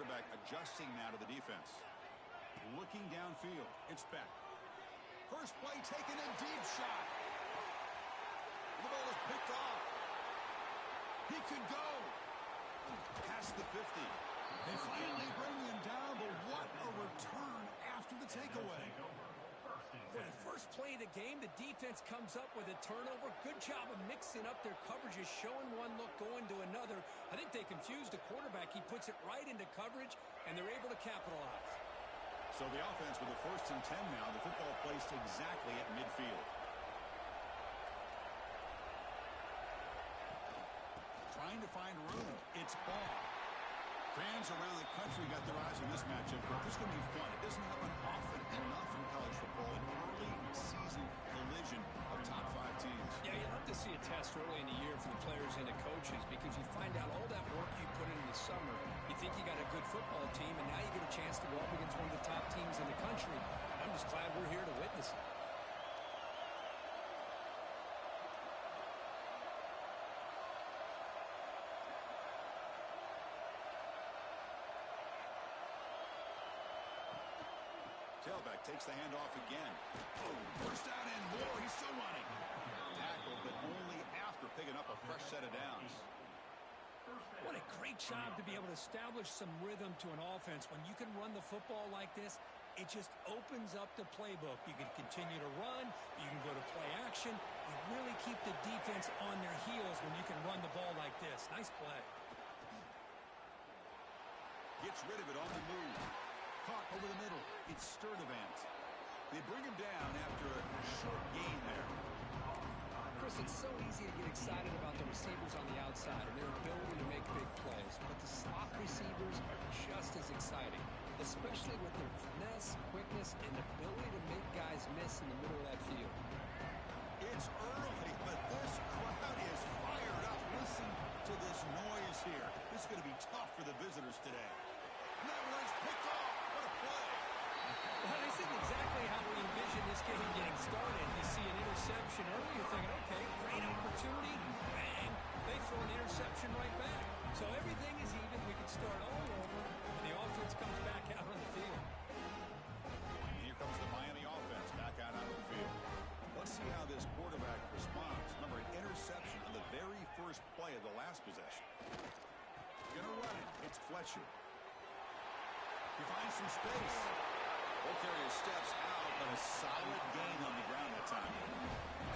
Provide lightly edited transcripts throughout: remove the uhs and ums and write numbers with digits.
quarterback adjusting now to the defense. Looking downfield. It's back. First play taken, a deep shot. The ball is picked off. He could go. Past the 50. They finally bring him down, but what a return after the takeaway. For the first play of the game, the defense comes up with a turnover. Good job of mixing up their coverages, showing one look, going to another. I think they confused the quarterback. He puts it right into coverage, and they're able to capitalize. So the offense with the 1st and 10 now. The football placed exactly at midfield. Trying to find room. It's ball. Fans around the country got their eyes on this matchup, but this is going to be fun. It doesn't happen often enough in college football. An early season collision of top 5 teams. Yeah, you love to see a test early in the year for the players and the coaches because you find out all that work you put in the summer. You think you got a good football team, and now you get a chance to go up against one of the top teams in the country. I'm just glad we're here to witness it. Tailback takes the handoff again. Oh, first down and more. He's still running. Tackled, but only after picking up a fresh set of downs. What a great job to be able to establish some rhythm to an offense. When you can run the football like this, it just opens up the playbook. You can continue to run. You can go to play action. You really keep the defense on their heels when you can run the ball like this. Nice play. Gets rid of it on the move. Caught over the middle. It's Sturdivant. They bring him down after a short gain there. Chris, it's so easy to get excited about the receivers on the outside and their ability to make big plays. But the slot receivers are just as exciting, especially with their finesse, quickness, and ability to make guys miss in the middle of that field. It's early, but this crowd is fired up. Listen to this noise here. This is going to be tough for the visitors today. And that one's picked off. What a play. Well, this isn't exactly how we envision this game getting started. You see an interception early, you're thinking, okay, great opportunity. Bang, they throw an interception right back. So everything is even. We can start all over, and the offense comes back out on the field. Here comes the Miami offense back out onto the field. Let's see how this quarterback responds. Remember, an interception on the very first play of the last possession. Gonna run it. It's Fletcher. He finds some space. Both areas steps out, but a solid gain on the ground that time.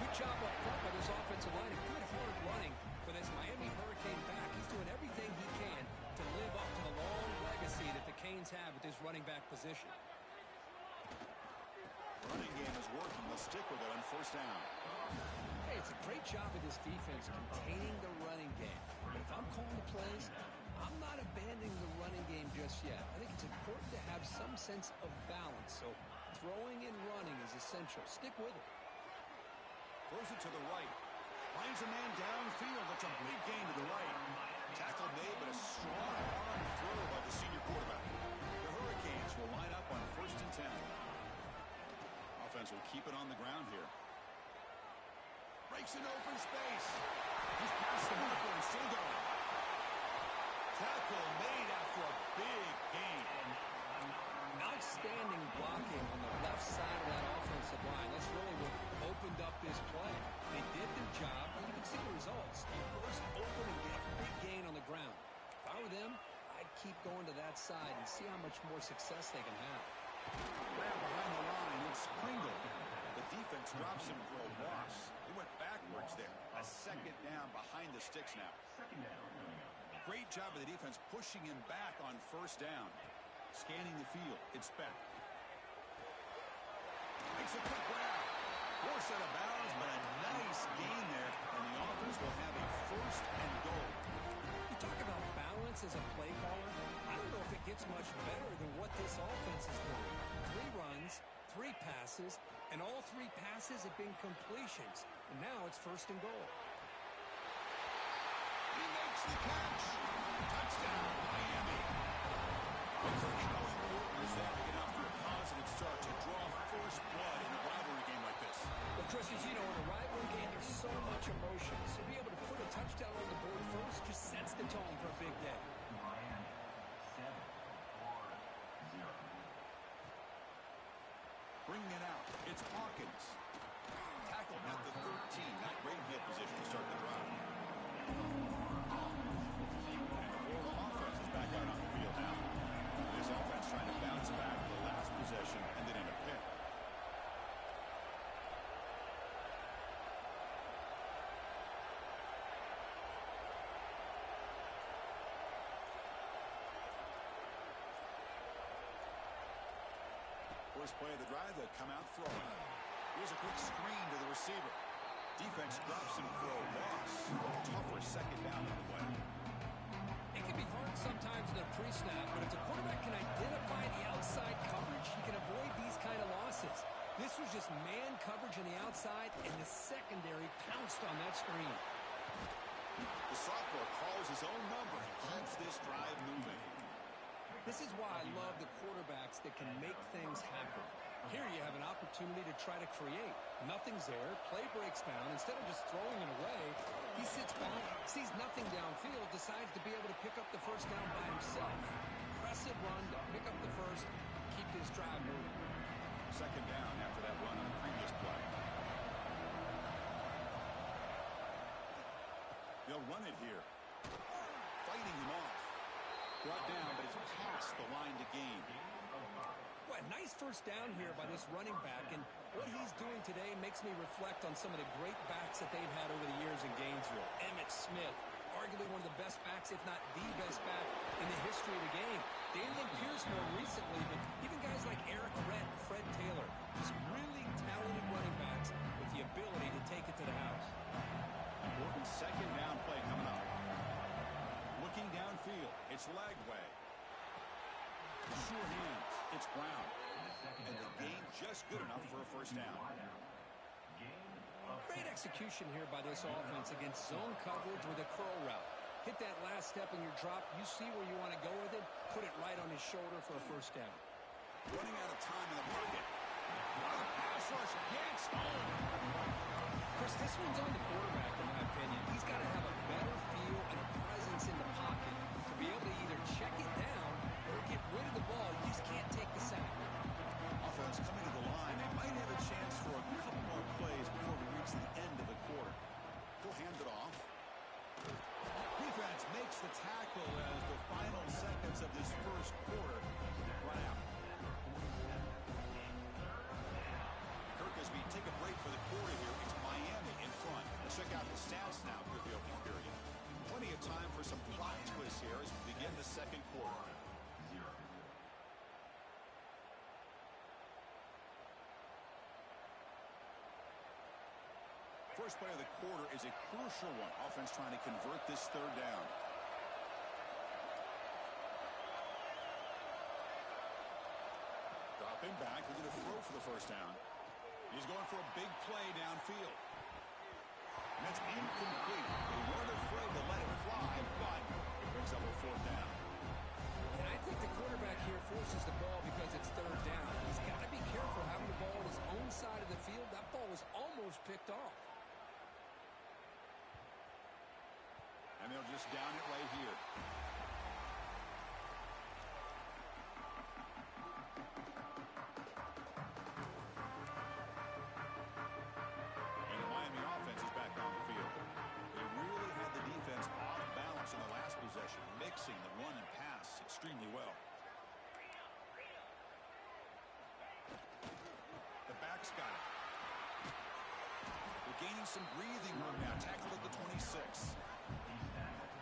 Good job up front by this offensive line. Good hard running for this Miami Hurricane back. He's doing everything he can to live up to the long legacy that the Canes have at this running back position. Running game is working. They'll stick with it on first down. Hey, it's a great job of this defense containing the running game. But if I'm calling the plays, I'm not abandoning the running game just yet. I think it's important to have some sense of balance. So throwing and running is essential. Stick with it. Throws it to the right. Finds a man downfield. That's a big gain to the right. Tackle made, but a strong arm throw by the senior quarterback. The Hurricanes will line up on 1st and 10. Offense will keep it on the ground here. Breaks an open space. He's past the marker and still going. Tackle made after a big gain. Outstanding blocking on the left side of that offensive line. That's really what opened up this play. They did their job, and you can see the results. They burst open and get a big gain on the ground. If I were them, I'd keep going to that side and see how much more success they can have. Grab behind the line. It's Pringle. The defense drops him for a loss. He went backwards there. A second down behind the sticks now. Great job of the defense pushing him back on first down. Scanning the field. It's Beck. Makes a quick grab. Force out of bounds, but a nice gain there. And the offense will have a 1st and goal. You talk about balance as a play caller. I don't know if it gets much better than what this offense is doing. 3 runs, 3 passes, and all 3 passes have been completions. And now it's 1st and goal. He makes the catch. Touchdown, Miami. How important is that to get off to a positive start to draw first blood in a rivalry game like this? Well, Chris, as you know, in a rivalry game, there's so much emotion. So to be able to put a touchdown on the board first just sets the tone for a big day. It's Hawkins. Tackled at the 13. Not great field position to start the drive. And the Florida offense is back out on the field now. This offense trying to bounce back the last possession and then in a pick. First play of the drive, they'll come out throwing. Here's a quick screen to the receiver. Defense drops him for a loss. Tougher second down on the way. It can be hard sometimes in a pre-snap, but if the quarterback can identify the outside coverage, he can avoid these kind of losses. This was just man coverage on the outside, and the secondary pounced on that screen. The sophomore calls his own number and keeps this drive moving. This is why I love the quarterbacks that can make things happen. Here you have an opportunity to try to create. Nothing's there. Play breaks down. Instead of just throwing it away, he sits back, sees nothing downfield, decides to be able to pick up the first down by himself. Impressive run to pick up the first, keep this drive moving. Second down after that run on the previous play. They'll run it here. Fighting him off. Brought down, but it's past the line to gain. Well, nice first down here by this running back, and what he's doing today makes me reflect on some of the great backs that they've had over the years in Gainesville. Emmitt Smith, arguably one of the best backs, if not the best back in the history of the game. Damian Pierce more recently, but even guys like Eric Redd, Fred Taylor, just really talented running backs with the ability to take it to the house. Important second down play coming up. Looking downfield, it's Lagway. Sure hands, it's Brown. And the gain just good enough for a first down. Great execution here by this offense against zone coverage with a curl route. Hit that last step in your drop. You see where you want to go with it. Put it right on his shoulder for a first down. Running out of time in the pocket. Pass rush against home. Chris, this one's on the quarterback, in my opinion. He's got to have a better feel and a presence in the pocket to be able to either check it down or get rid of the ball. You just can't take the sack. Offense coming to the line. They might have a chance for a couple more plays before we reach the end of the quarter. He'll hand it off. Defense makes the tackle as the final seconds of this first quarter run out. Kirk, as we take a break for the quarter here, it's Miami in front. Let's check out the stats now for the opening period. Plenty of time for some plot twists here as we begin the second quarter. First play of the quarter is a crucial one. Offense trying to convert this third down. Dropping back, looking to throw for the first down. He's going for a big play downfield. And that's incomplete. They weren't afraid to let it fly, but it brings up a fourth down. And I think the quarterback here forces the ball because it's third down. He's got to be careful having the ball on his own side of the field. That ball was almost picked off. And they'll just down it right here. And the Miami offense is back on the field. They really had the defense off balance in the last possession, mixing the run and pass extremely well. The back's got it. They're gaining some breathing room now. Tackled at the 26.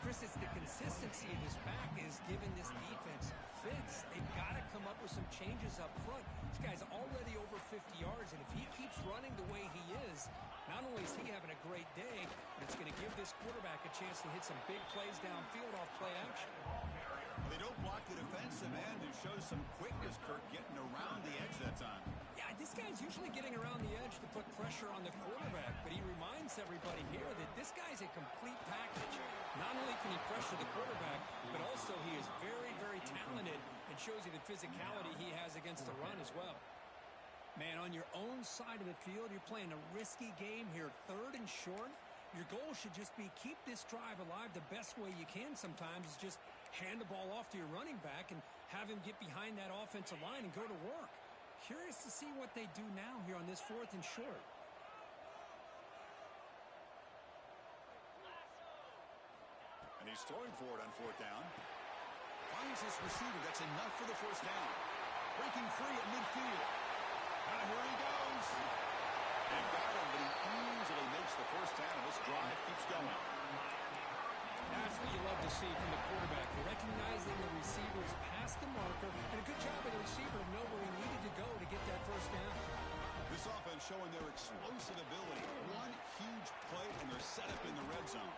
Chris, it's the consistency of his back is giving this defense fits. They've got to come up with some changes up front. This guy's already over 50 yards, and if he keeps running the way he is, not only is he having a great day, but it's going to give this quarterback a chance to hit some big plays downfield off play action. They don't block the defensive end, who shows some quickness, Kirk, getting around the edge that time. Yeah, this guy's usually getting around the edge to put pressure on the quarterback, but he reminds everybody here that this guy's a complete package. Not only can he pressure the quarterback, but also he is very, very talented and shows you the physicality he has against the run as well. Man, on your own side of the field, you're playing a risky game here, third and short. Your goal should just be keep this drive alive the best way you can sometimes is just hand the ball off to your running back and have him get behind that offensive line and go to work. Curious to see what they do now here on this 4th and short. And he's throwing for it on 4th down. Finds this receiver. That's enough for the first down. Breaking free at midfield. And here he goes. They've got him, but he easily makes the first down, and this drive keeps going. That's what you love to see from the quarterback. Recognizing the receivers past the marker, and a good job by the receiver to know where he needed to go to get that first down. This offense showing their explosive ability. One huge play, and they're set up in the red zone.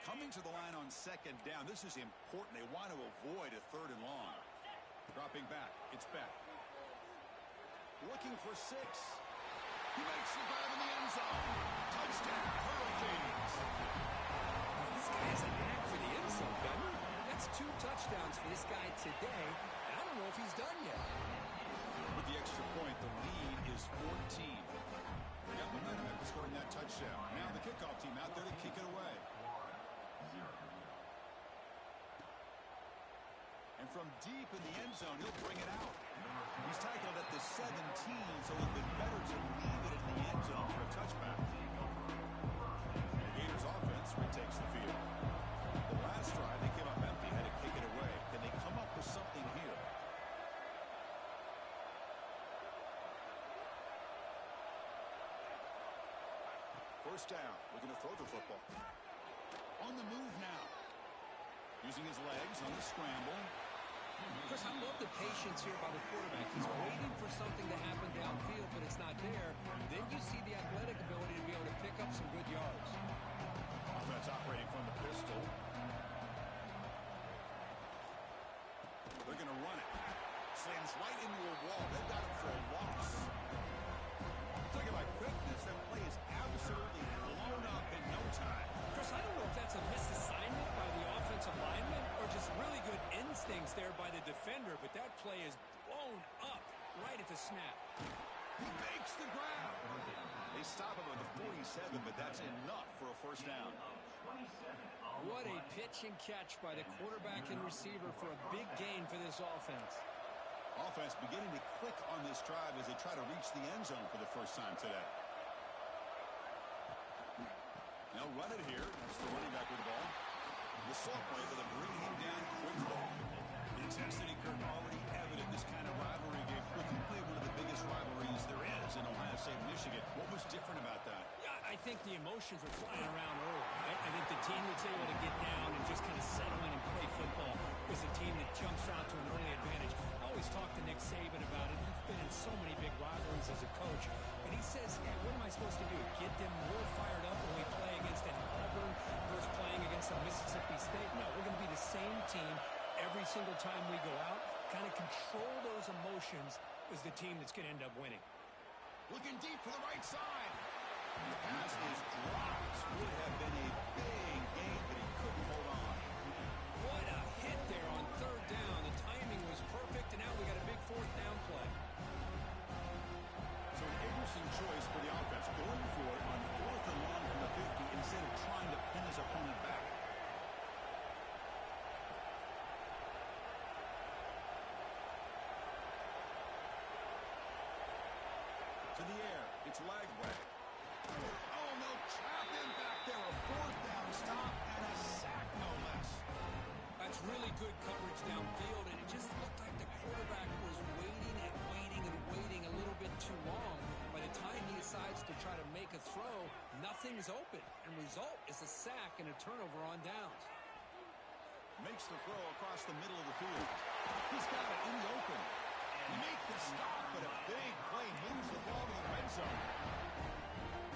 Coming to the line on 2nd down. This is important. They want to avoid a 3rd and long. Dropping back. It's Beck. Looking for 6. He makes the grab in the end zone. Touchdown, Hurricanes. This guy has a knack for the end zone, doesn't he? That's 2 touchdowns for this guy today, and I don't know if he's done yet. With the extra point, the lead is 14. They got momentum after scoring that touchdown. Now the kickoff team out there to kick it away. And from deep in the end zone, he'll bring it out. He's tackled at the 17, so it would have been better to leave it in the end zone for a touchback. The Gators offense retakes the field. The last drive, they came up empty, had to kick it away. Can they come up with something here? First down, looking to throw the football. On the move now. Using his legs on the scramble. Chris, I love the patience here by the quarterback. He's waiting for something to happen downfield, but it's not there. Then you see the athletic ability to be able to pick up some good yards. Offense operating from the pistol. They're going to run it. Slams right into a wall. They've got him for a loss. Talking about quickness, that play is absolutely blown up in no time. Chris, I don't know if that's a misassignment by the offensive lineman or just really good instincts there by the defender, but that play is blown up right at the snap. He makes the grab. They stop him at the 47, but that's enough for a first down. What a pitch and catch by the quarterback and receiver for a big gain for this offense. Offense beginning to click on this drive as they try to reach the end zone for the first time today. Now run it here. That's the running back with the ball. The saw play, but they bring him down quickly. The intensity, Kirk, already evident this kind of rivalry game. Look, you play one of the biggest rivalries there is in Ohio State, Michigan. What was different about that? Yeah, I think the emotions were flying around early. I think the team that's able to get down and just kind of settle in and play football is the team that jumps out to an early advantage. I always talk to Nick Saban about it. He's been in so many big rivalries as a coach. And he says, yeah, what am I supposed to do? Get them more fired up when we play against an Auburn versus playing against a Mississippi State? No, we're going to be the same team every single time we go out. Kind of control those emotions is the team that's going to end up winning. Looking deep for the right side. The pass is dropped. Would have been a big gain, but he couldn't hold on. What a hit there on 3rd down. The timing was perfect, and now we got a big 4th down play. So an interesting choice for the offense. Going for it on 4th and long from the 50 instead of trying to pin his opponent back. To the air. It's Lagway. Oh, no. Trap him back there. A 4th down stop and a sack, no less. That's really good coverage downfield, and it just looked like the quarterback was waiting and waiting and waiting a little bit too long. By the time he decides to try to make a throw, nothing's open, and result is a sack and a turnover on downs. Makes the throw across the middle of the field. He's got it in the open. Make the stop, but a big play moves the ball to the red zone.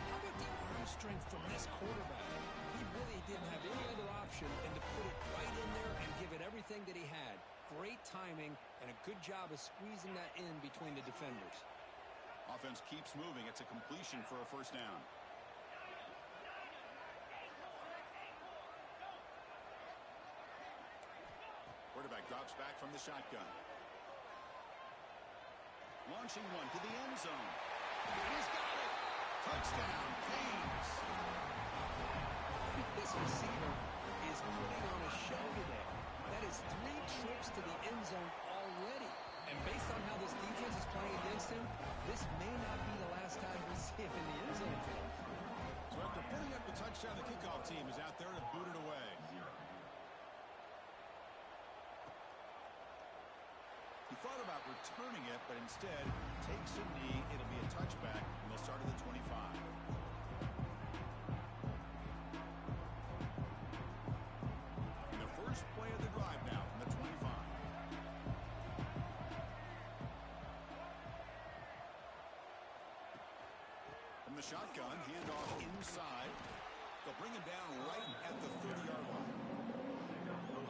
How about the arm strength from this quarterback? He really didn't have any other option than to put it right in there and give it everything that he had. Great timing and a good job of squeezing that in between the defenders. Offense keeps moving. It's a completion for a first down. Quarterback drops back from the shotgun. Launching one to the end zone. He's got it. Touchdown, Canes. This receiver is putting on a show today. That is 3 trips to the end zone already. And based on how this defense is playing against him, this may not be the last time we see him in the end zone today. So after putting up the touchdown, the kickoff team is out there to boot it away. He thought about returning it, but instead takes a knee. It'll be a touchback, and they'll start at the 25. And the first play of the drive now from the 25. From the shotgun, handoff inside. They'll bring him down right at the 30-yard line.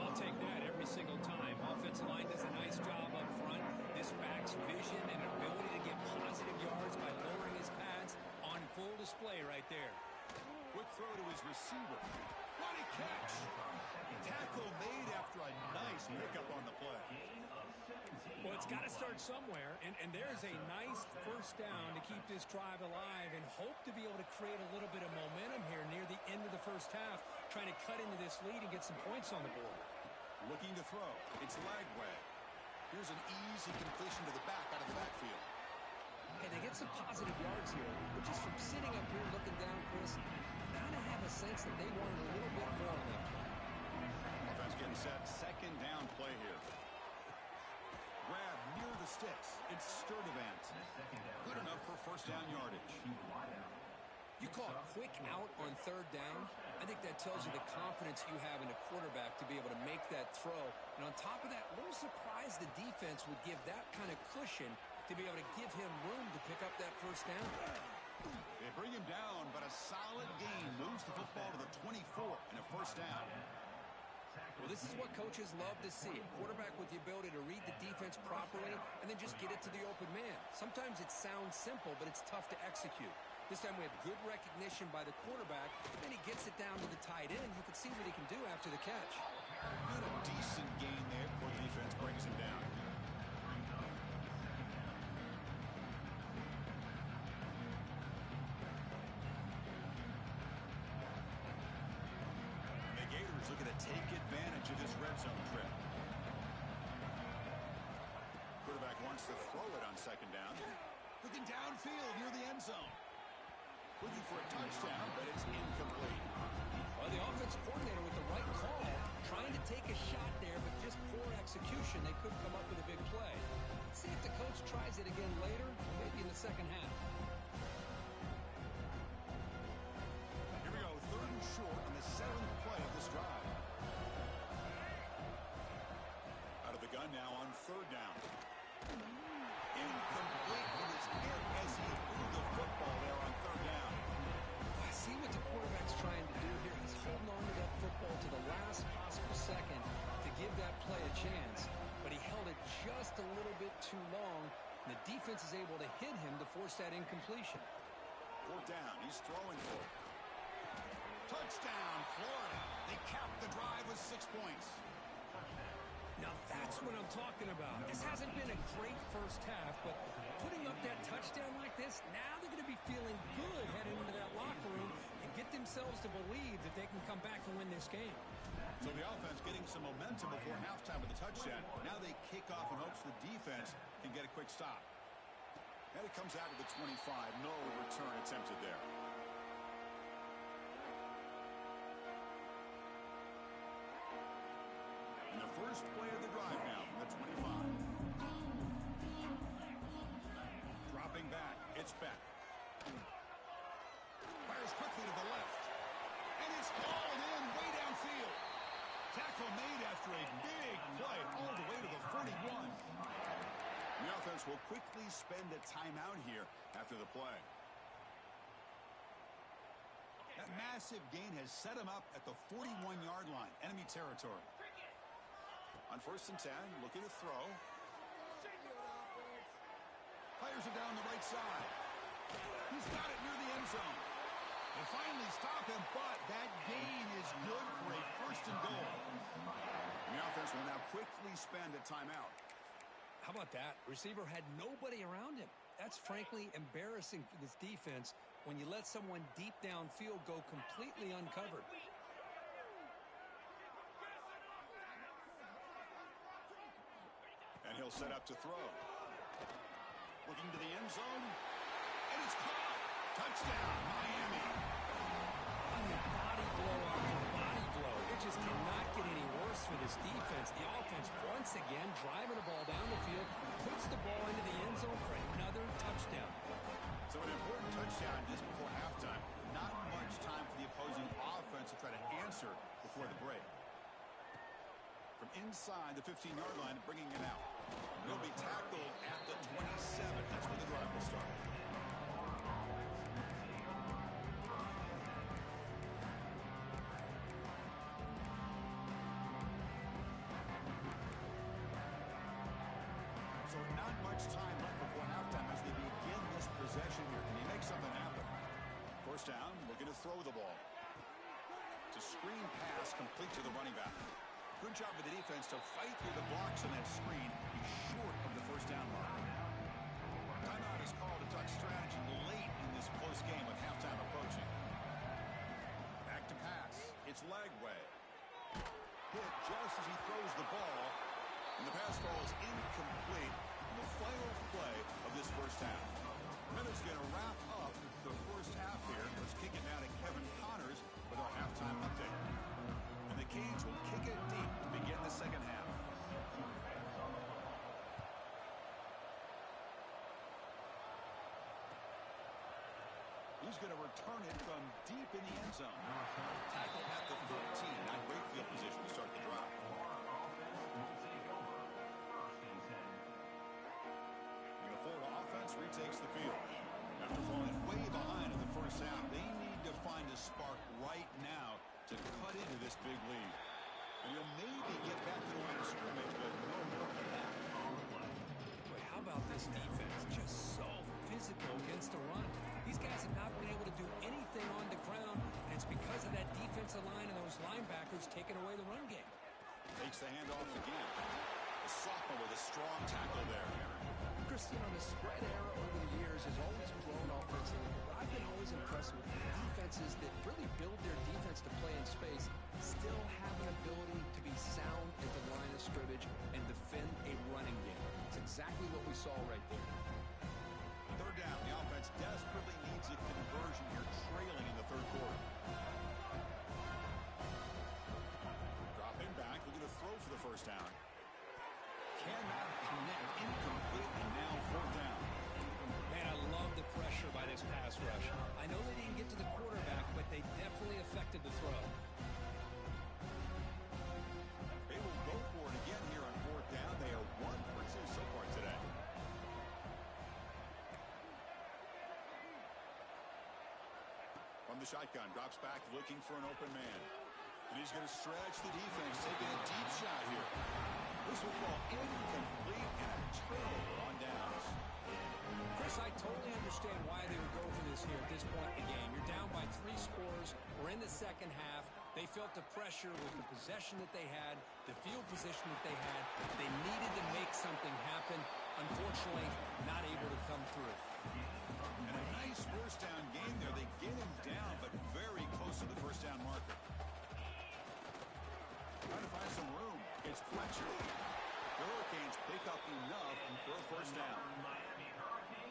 I'll take that every single time. Offensive line does a nice job up front. This back's vision and ability to get positive yards by lowering his pads on full display right there. Quick throw to his receiver. What a catch! Tackle made after a nice pickup on the play. Well, it's got to start somewhere, and there's a nice first down to keep this drive alive and hope to be able to create a little bit of momentum here near the end of the first half, trying to cut into this lead and get some points on the board. Looking to throw. It's Lagway. Here's an easy completion to the back out of the backfield. And they get some positive yards here, but just from sitting up here looking down, Chris, kind of have a sense that they wanted a little bit more on that play. Offense getting set. Second down play here. Grab near the sticks. It's Sturdivant. Good enough for first down yardage. You call a quick out on third down, I think that tells you the confidence you have in a quarterback to be able to make that throw. And on top of that, a little surprised the defense would give that kind of cushion to be able to give him room to pick up that first down. They bring him down, but a solid gain moves the football to the 24 and a first down. Well, this is what coaches love to see. A quarterback with the ability to read the defense properly and then just get it to the open man. Sometimes it sounds simple, but it's tough to execute. This time we have good recognition by the quarterback, and he gets it down to the tight end. You can see what he can do after the catch. Got a decent gain there before the defense brings him down. The Gators looking to take advantage of this red zone trip. Quarterback wants to throw it on second down. Looking downfield near the end zone. Looking for a touchdown, but it's incomplete. Well, the offense coordinator with the right call, trying to take a shot there, but just poor execution. They couldn't come up with a big play. Let's see if the coach tries it again later, or maybe in the second half. Here we go, third and short on the 7th play of this drive. Out of the gun now on third down. Incomplete with his hip as he threw the football there on third down. I see what the quarterback's trying to do here. He's holding on to that football to the last possible second to give that play a chance. But he held it just a little bit too long. And the defense is able to hit him to force that incompletion. Fourth down, he's throwing for it. Touchdown, Florida. They capped the drive with 6 points. Now that's what I'm talking about. This hasn't been a great first half, but putting up that touchdown like this, now they're going to be feeling good heading into that locker room and get themselves to believe that they can come back and win this game. So the offense getting some momentum before halftime with the touchdown. Now they kick off in hopes the defense can get a quick stop. And it comes out of the 25. No return attempted there. And the first play of the drive now from the 25. Dropping back. It's Beck. Fires quickly to the left. And it's hauled in way downfield. Tackle made after a big play all the way to the 41. The offense will quickly spend a timeout here after the play. That massive gain has set him up at the 41-yard line, enemy territory. On first and 10, looking to throw. Fires it down the right side. He's got it near the end zone. They finally stop him, but that gain is good for a first and goal. The offense will now quickly spend a timeout. How about that? Receiver had nobody around him. That's frankly embarrassing for this defense when you let someone deep downfield go completely uncovered. And he'll set up to throw. Looking to the end zone. And it's caught. Touchdown, Miami. I mean, body blow after body blow. It just cannot get any worse for this defense. The offense, once again, driving the ball down the field, puts the ball into the end zone for another touchdown. So an important touchdown just before halftime. Not much time for the opposing offense to try to answer before the break. From inside the 15-yard line, bringing it out. He'll be tackled at the 27. That's where the drive will start. So not much time left before halftime as they begin this possession here. Can he make something happen? First down, looking to throw the ball. It's a screen pass complete to the running back. Good job of the defense to fight through the blocks on that screen. He's short of the first down mark. Timeout is called to talk strategy late in this close game with halftime approaching. Back to pass. It's Lagway. Hit just as he throws the ball. And the pass falls incomplete in the final play of this first half. Minutes going to wrap up the first half here. Let's kick it now to Kevin Connors with our halftime update. And the Canes will kick it deep to begin the second half. He's going to return it from deep in the end zone. Tackle at the 13. Not great field position to start the drive. The Florida offense retakes the field. After falling way behind in the first half, they need to find a spark right now to cut into this big lead. And you'll maybe get back to the line of scrimmage, but no more than that. Boy, how about this defense? Just so physical against the run. These guys have not been able to do anything on the ground, and it's because of that defensive line and those linebackers taking away the run game. Takes the handoff again. The sophomore with a strong tackle there. Chris, you know, the spread era over the years has always grown offensively, but I've been always impressed with defenses that really build their defense to play in space, still have an ability to be sound at the line of scrimmage and defend a running game. It's exactly what we saw right there. Third down, the offense desperately needs a conversion here, trailing in the third quarter. Dropping back, looking to throw for the first down. Cannot connect, incomplete, and now fourth down. Man, I love the pressure by this pass rush. I know they didn't get to the quarterback, but they definitely affected the throw. They will go for it again here on fourth down. They are 1 for 2 so far today. From the shotgun, drops back, looking for an open man. And he's going to stretch the defense, taking a deep shot here. This will fall incomplete and a turnover on downs. Chris, I totally understand why they would go for this here at this point in the game. You're down by 3 scores. We're in the second half. They felt the pressure with the possession that they had, the field position that they had. They needed to make something happen. Unfortunately, not able to come through. And a nice first down game there. They get him down, but very close to the first down marker. Trying to find some room. It's Fletcher. The Hurricanes pick up enough for a first down.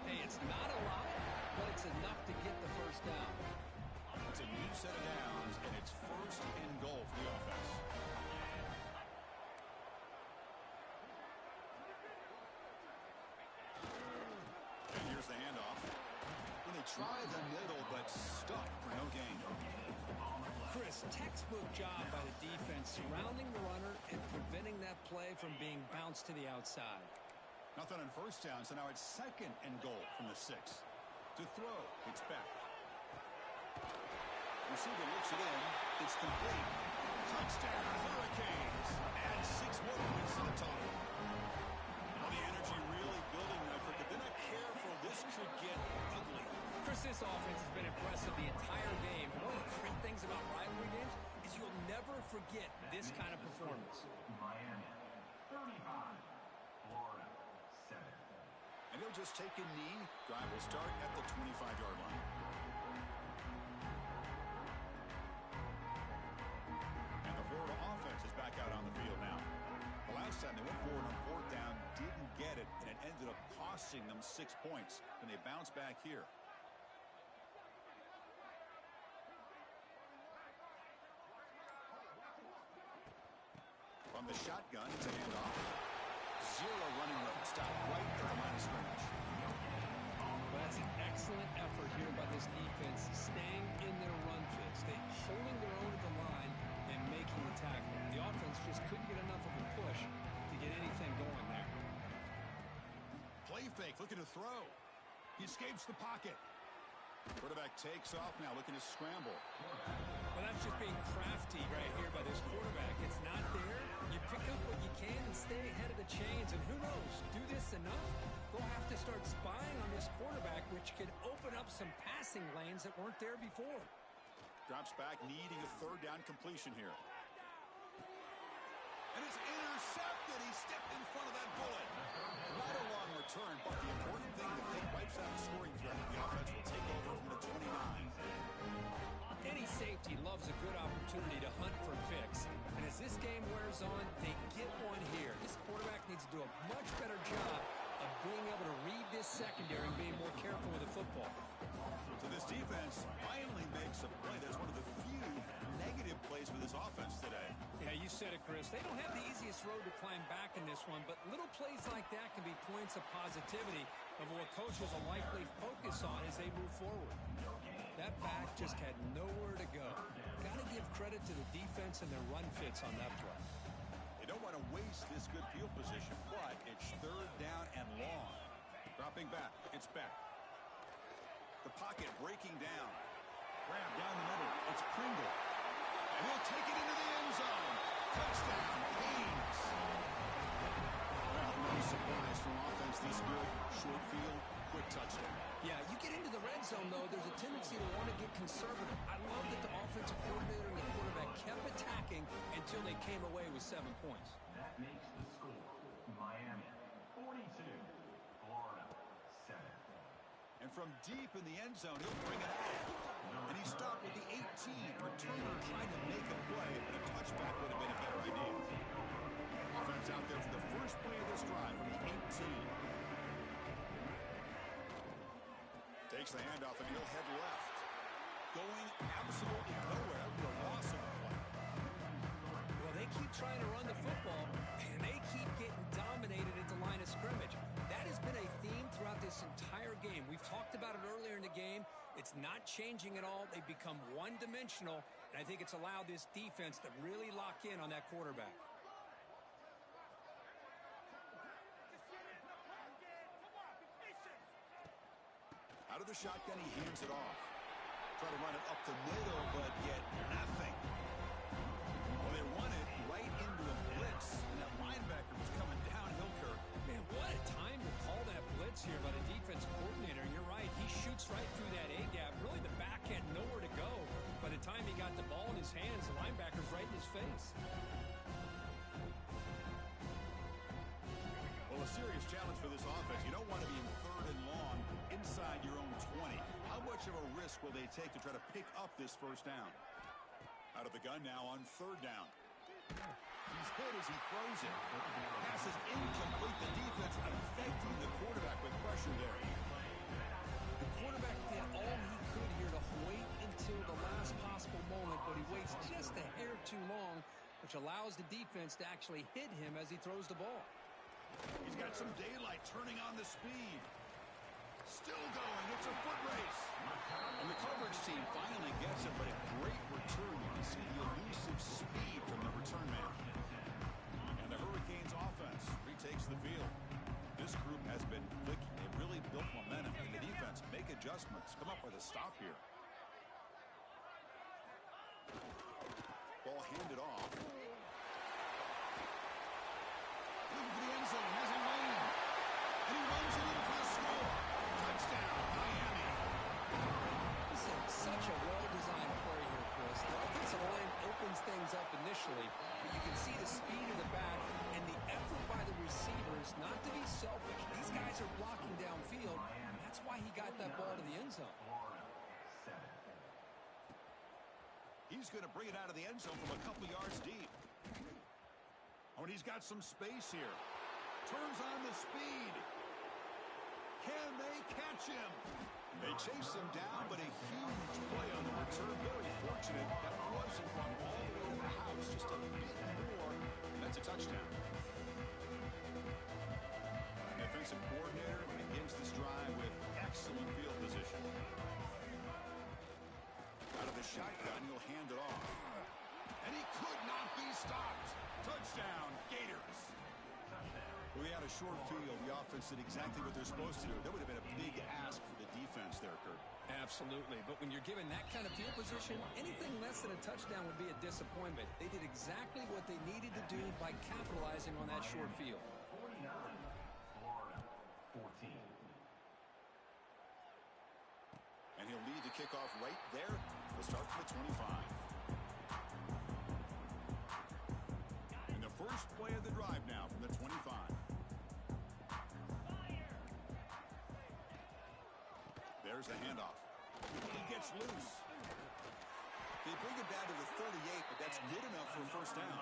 Hey, it's not a lot, but it's enough to get the first down. It's a new set of downs, and it's first and goal for the offense. And here's the handoff. When they try the middle, but stuck for no gain. Chris, textbook job by the defense surrounding the runner and preventing that play from being bounced to the outside. Nothing on first down, so now it's second and goal from the 6. To throw, it's back. Receiver looks it in. It's complete. Touchdown, Hurricanes. Add 6 more points to the total. Well, the energy really building now. But they're not careful. This could get ugly. Chris, this offense has been impressive the entire game. One of the great things about rivalry games is you'll never forget this kind of performance. Miami, 35, Florida. They'll just take a knee. Drive will start at the 25-yard line. And the Florida offense is back out on the field now. The last time they went forward on fourth down, didn't get it, and it ended up costing them 6 points. And they bounce back here. From the shotgun, it's a handoff. Zero running room. Stop right at the line of scrimmage. Well, that's an excellent effort here by this defense, staying in their run fits. They holding their own at the line and making the tackle. The offense just couldn't get enough of a push to get anything going there. Play fake, looking to throw. He escapes the pocket. Quarterback takes off now, looking to scramble. Well, that's just being crafty right here by this quarterback. It's not there. You pick up what you can and stay ahead of the chains. And who knows, do this enough, they'll have to start spying on this quarterback, which could open up some passing lanes that weren't there before. Drops back, needing a third down completion here. And it's intercepted. He stepped in front of that bullet. Not a long return, but the important thing is they wipes out the scoring threat. The offense will take over from the 29. Any safety loves a good opportunity to hunt for picks. And as this game wears on, they get one here. This quarterback needs to do a much better job of being able to read this secondary and being more careful with the football. So this defense finally makes a play. That's one of the few negative plays for this offense today. Yeah, you said it, Chris. They don't have the easiest road to climb back in this one, but little plays like that can be points of positivity of what coaches will likely focus on as they move forward. That back just had nowhere to go. Got to give credit to the defense and their run fits on that play. They don't want to waste this good field position, but it's third down and long. Dropping back. It's back. The pocket breaking down. Grab down the middle. It's Pringle. And he'll take it into the end zone. Touchdown, Haynes. Well, no surprise from offense this good. Short field, quick touchdown. Yeah, you get into the red zone, though, there's a tendency to want to get conservative. I love that the offensive coordinator and the quarterback kept attacking until they came away with 7 points. That makes the score Miami 42, Florida 7. And from deep in the end zone, he'll bring it out. And he stopped with the 18. Returner trying to make a play, but a touchback would have been a better idea. Offense out there for the first play of this drive from the 18. Takes the handoff and he'll head left. Going absolutely nowhere after a loss of the play. Well, they keep trying to run the football, and they keep getting dominated at the line of scrimmage. That has been a theme throughout this entire game. We've talked about it earlier in the game. It's not changing at all. They've become one-dimensional, and I think it's allowed this defense to really lock in on that quarterback. Out of the shotgun, he hands it off. Try to run it up the middle, but get nothing. Well, they run it right into a blitz, and that linebacker was coming downhill, Kirk. Man, what a time to call that blitz here by the defense coordinator. And you're right, he shoots right through that A-gap. Really, the back had nowhere to go. By the time he got the ball in his hands, the linebacker's right in his face. Well, a serious challenge for this offense. You don't want to be in third and long inside your own 20. How much of a risk will they take to try to pick up this first down? Out of the gun now on third down. He's hit as he throws it. Pass is incomplete. The defense affecting the quarterback with pressure there. The quarterback did all he could here to wait until the last possible moment, but he waits just a hair too long, which allows the defense to actually hit him as he throws the ball. He's got some daylight, turning on the speed. Still going. It's a foot race. And the coverage team finally gets it, but a great return. You can see the elusive speed from the return man. And the Hurricanes offense retakes the field. This group has been clicking. They've really built momentum. And the defense make adjustments. Come up with a stop here. Ball handed off. Looking for the end zone. Has a lane. And he runs it in for the score. Touchdown, Miami. This is such a well-designed play here, Chris. The offensive line opens things up initially, but you can see the speed of the back and the effort by the receivers not to be selfish. These guys are blocking down that ball to the end zone. Florida, 7. He's going to bring it out of the end zone from a couple yards deep. Oh, and he's got some space here. Turns on the speed. Can they catch him? They chase him down, but a huge play on the return. Very fortunate that wasn't brought all the way to the house. Just a bit more. And that's a touchdown. Defensive coordinator begins this drive with excellent field position. Out of the shotgun, he'll hand it off. And he could not be stopped. Touchdown, Gators. We had a short field. The offense did exactly what they're supposed to do. That would have been a big ask for the defense there, Kurt. Absolutely. But when you're given that kind of field position, anything less than a touchdown would be a disappointment. They did exactly what they needed to do by capitalizing on that short field. 49, Florida, 14. And he'll lead the kickoff right there. We'll start from the 25. And the first play of the drive now from the 25. There's the handoff. He gets loose. They bring it down to the 38, but that's good enough for a first down.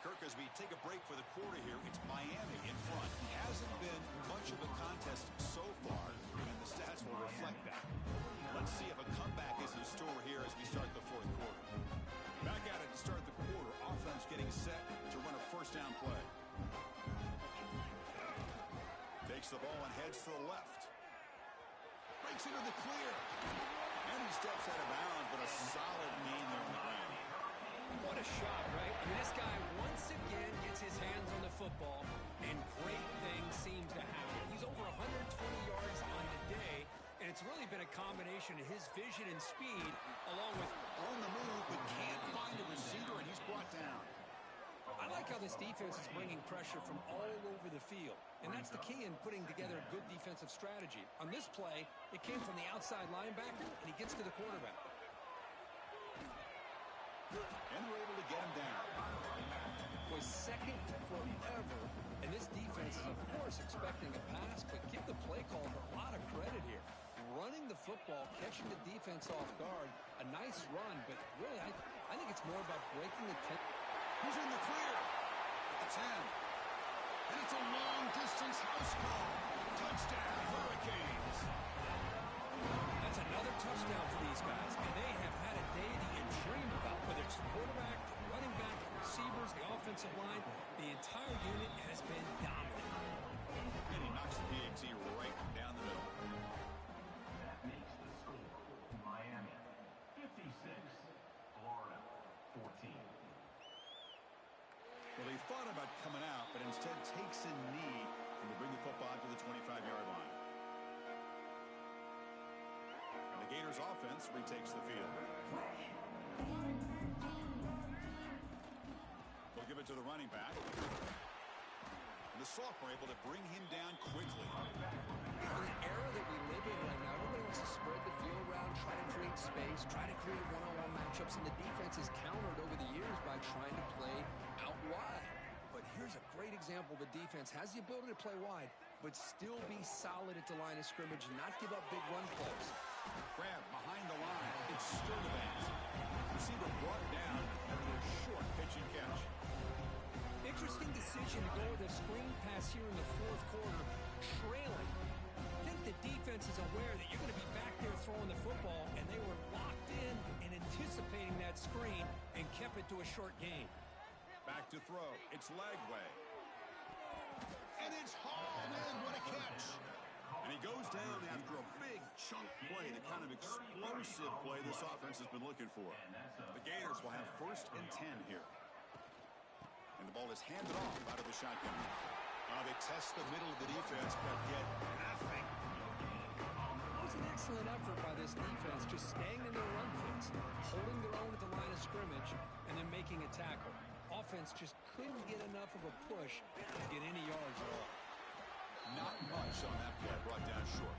Kirk, as we take a break for the quarter here, it's Miami in front. It hasn't been much of a contest so far, and the stats will reflect that. Let's see if a comeback is in store here as we start the fourth quarter. Back at it to start the quarter. Offense getting set to run a first down play. Takes the ball and heads to the left. Breaks into the clear. And he steps out of bounds, but a solid gain there on the ground. What a shot, right? I mean, this guy once again gets his hands on the football, and great things seems to happen. He's over 120 yards on the day, and it's really been a combination of his vision and speed, along with on the move, but can't find a receiver, and he's brought down. I like how this defense is bringing pressure from all over the field, and that's the key in putting together a good defensive strategy. On this play, it came from the outside linebacker, and he gets to the quarterback. And we're able to get him down. Was second forever, and this defense is, of course, expecting a pass, but give the play caller a lot of credit here. Running the football, catching the defense off guard, a nice run, but really, I think it's more about breaking the tempo. He's in the clear at the 10. And it's a long-distance house call. Touchdown, Hurricanes. That's another touchdown for these guys, and they have had a day that you dream about, whether it's the quarterback, the running back, the receivers, the offensive line. The entire unit has been dominant. And he knocks the PAT right down the middle. That makes the score Miami 56, Florida 14. Well, they thought about coming out, but instead takes a knee and they bring the football to the 25-yard line. And the Gators offense retakes the field. They'll give it to the running back. And the sophomore able to bring him down quickly. In the era that we live in right now, everybody wants to spread the field around, try to create space, try to create one-on-one matchups, and the defense has countered over the years by trying to play out wide. But here's a great example. The defense has the ability to play wide, but still be solid at the line of scrimmage and not give up big run plays. Grab behind the line. It's Sturdivant. Receiver brought down after a short pitch and catch. Interesting decision to go with a screen pass here in the fourth quarter, trailing. I think the defense is aware that you're going to be back there throwing the football, and they were locked in and anticipating that screen and kept it to a short gain. Back to throw. It's Lagway. And it's hauled in. What a catch. And he goes down after a big chunk play, the kind of explosive play this offense has been looking for. The Gators will have 1st and 10 here. And the ball is handed off out of the shotgun. They test the middle of the defense, but get nothing. It was an excellent effort by this defense, just staying in their run fits, holding their own at the line of scrimmage, and then making a tackle. Offense just couldn't get enough of a push to get any yards at all. Not much on that play, brought down short.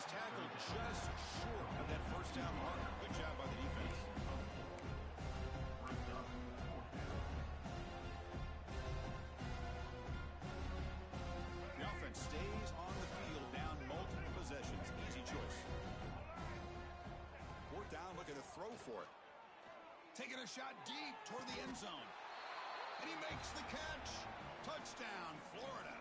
he's tackled just short of that first down mark. Good job by the defense. The offense stays on the field, down multiple possessions. Easy choice. Fourth down, looking to throw for it. Taking a shot deep toward the end zone. And he makes the catch. Touchdown, Florida.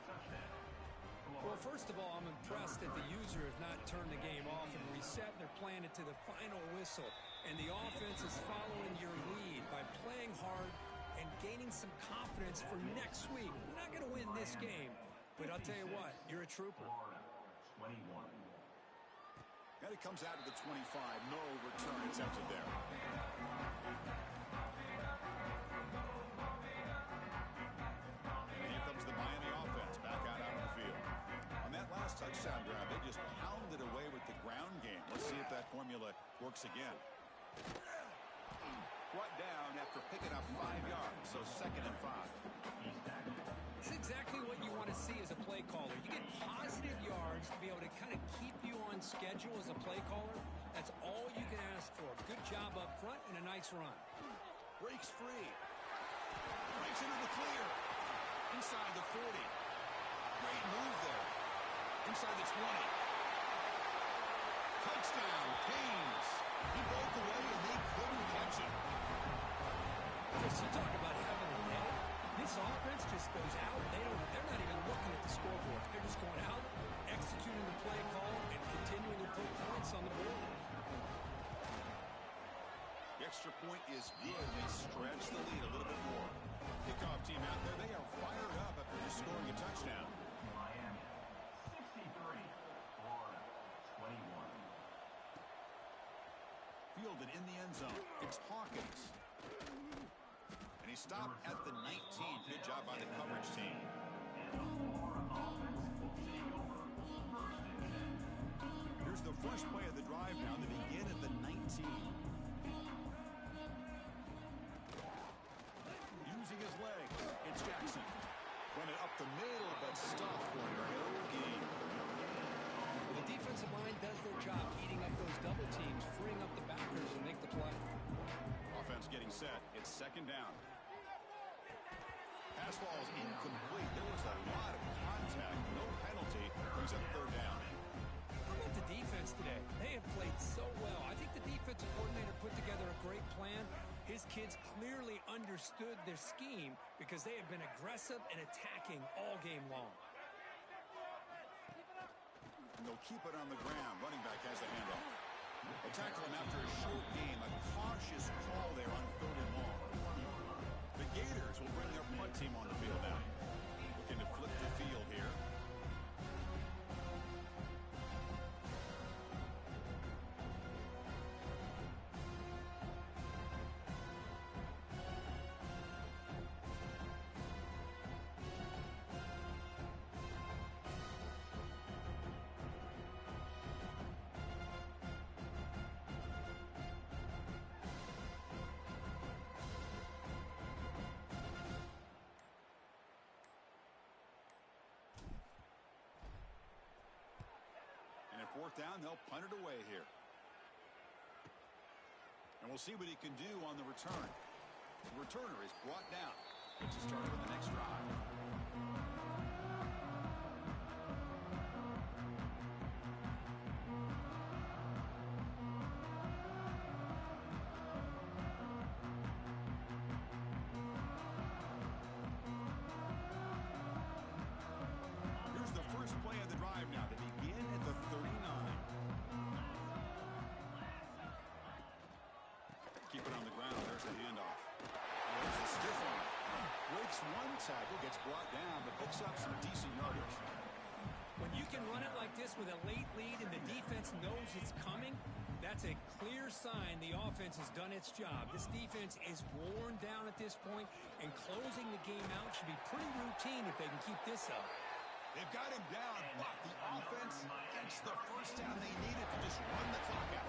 Well, first of all, I'm impressed that the user has not turned the game off and reset. They're playing it to the final whistle. And the offense is following your lead by playing hard and gaining some confidence for next week. We're not going to win this game, but I'll tell you what, you're a trooper. 21. And it comes out to the 25. No return attempted there. And here comes the Miami offense back out on the field. On that last touchdown drive, they just pounded away with the ground game. Let's see if that formula works again. Brought down after picking up 5 yards, so 2nd and 5. It's exactly what you want to see as a play caller. You get positive yards to be able to kind of keep you on schedule as a play caller. That's all you can ask for. Good job up front and a nice run. Breaks free. Breaks into the clear. Inside the 40. Great move there. Inside the 20. Touchdown, Canes. He broke away and they couldn't catch him. Chris, you talk about having a head. This offense just goes out. They're not even looking at the scoreboard. They're just going out, executing the play call, and continuing to put points on the board. The extra point is good. They stretch the lead a little bit more. Kickoff team out there. They are fired up after just scoring a touchdown. Miami 63. Florida 21. Fielded in the end zone. It's Hawkins. And he stopped at the 19. Good job by the coverage team. Here's the first play of the drive now. They begin at the 19. Using his legs, it's Jackson. Went it up the middle, but stopped for no gain. Well, the defensive line does their job, eating up those double teams, freeing up the backers, and make the play. Offense getting set. It's 2nd down. Pass ball is incomplete. There was a lot of contact. No penalty. Brings up 3rd down. How about the defense today? They have played so well. I think the defensive coordinator put together a great plan. His kids clearly understood their scheme because they have been aggressive and attacking all game long. And they'll keep it on the ground. Running back has the handoff. They tackle him after a short game. A cautious call there on 3rd and long. The Gators will bring their punt team on the field now. Looking to flip the field here. And at 4th down, they'll punt it away here. And we'll see what he can do on the return. The returner is brought down. Gets a start on the next drive. Here's the first play of the drive now. They begin at the 39. Keep it on the ground. There's the handoff. There's a stiff one. Breaks one tackle, gets brought down, but picks up some decent yardage. When you can run it like this with a late lead and the defense knows it's coming, that's a clear sign the offense has done its job. This defense is worn down at this point, and closing the game out should be pretty routine if they can keep this up. They've got him down, but the offense gets the first down they needed to just run the clock out.